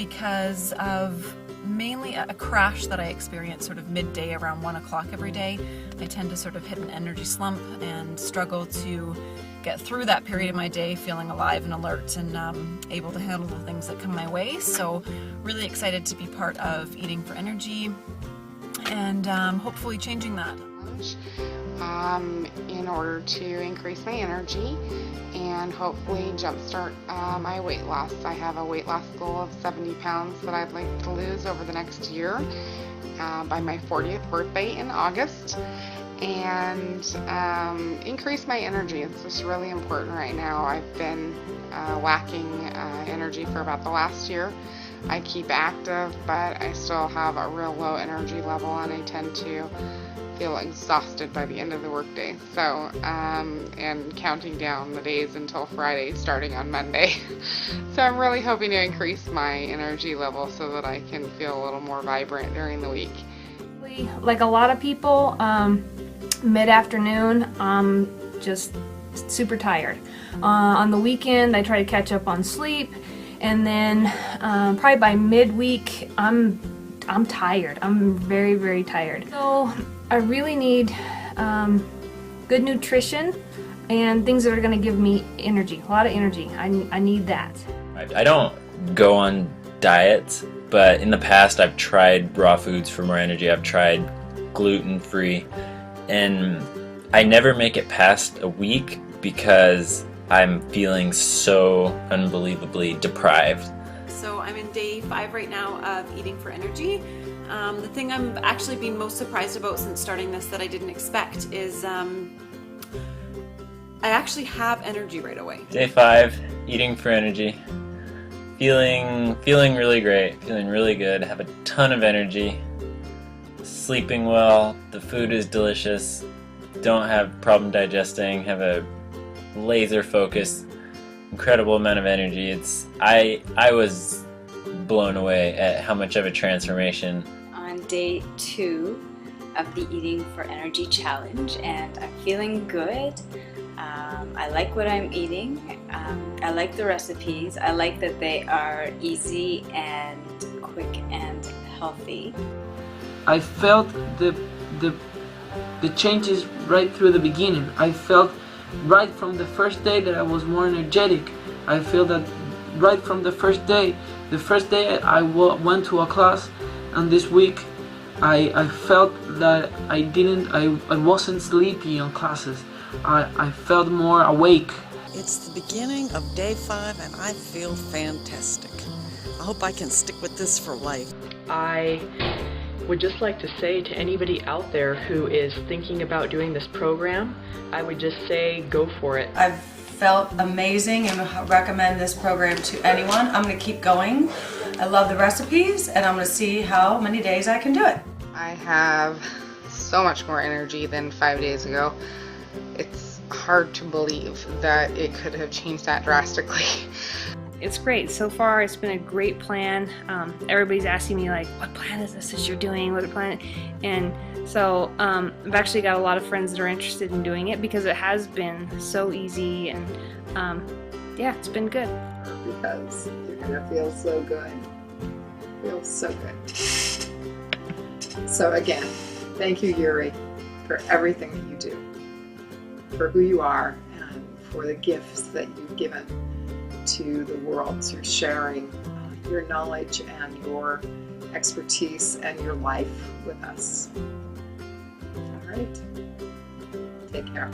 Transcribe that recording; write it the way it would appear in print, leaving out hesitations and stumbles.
because of mainly a crash that I experience sort of midday around 1 o'clock every day. I tend to sort of hit an energy slump and struggle to get through that period of my day feeling alive and alert and able to handle the things that come my way. So really excited to be part of Eating for Energy and hopefully changing that. In order to increase my energy and hopefully jumpstart my weight loss. I have a weight loss goal of 70 pounds that I'd like to lose over the next year by my 40th birthday in August, and increase my energy. It's just really important right now. I've been lacking energy for about the last year. I keep active, but I still have a real low energy level, and I tend to feel exhausted by the end of the workday. So, and counting down the days until Friday, starting on Monday. So I'm really hoping to increase my energy level so that I can feel a little more vibrant during the week. Like a lot of people, mid-afternoon, I'm just super tired. On the weekend, I try to catch up on sleep, and then probably by midweek, I'm tired. I'm very, very tired. So I really need good nutrition and things that are going to give me energy, a lot of energy. I need that. I don't go on diets, but in the past I've tried raw foods for more energy. I've tried gluten-free, and I never make it past a week because I'm feeling so unbelievably deprived. So I'm in day 5 right now of Eating for Energy. The thing I'm actually been most surprised about since starting this that I didn't expect is I actually have energy right away. Day 5, Eating for Energy. Feeling really great, feeling really good, have a ton of energy, sleeping well, the food is delicious, don't have problem digesting, have a laser focus, incredible amount of energy. I was blown away at how much of a transformation. On day 2 of the Eating for Energy challenge, and I'm feeling good. I like what I'm eating. I like the recipes. I like that they are easy and quick and healthy. I felt the changes right through the beginning. I felt right from the first day that I was more energetic. I feel that right from the first day I went to a class, and this week I felt that I wasn't sleepy on classes. I felt more awake. It's the beginning of day 5 and I feel fantastic. I hope I can stick with this for life. I would just like to say to anybody out there who is thinking about doing this program, I would just say go for it. I've felt amazing and recommend this program to anyone. I'm going to keep going. I love the recipes, and I'm going to see how many days I can do it. I have so much more energy than 5 days ago. It's hard to believe that it could have changed that drastically. It's great. So far, it's been a great plan. Everybody's asking me, like, what plan is this that you're doing? What plan? And so I've actually got a lot of friends that are interested in doing it because it has been so easy, and yeah, it's been good. Because you're gonna feel so good. Feel so good. So again, thank you, Yuri, for everything that you do, for who you are, and for the gifts that you've given to the world through sharing your knowledge and your expertise and your life with us. All right. Take care.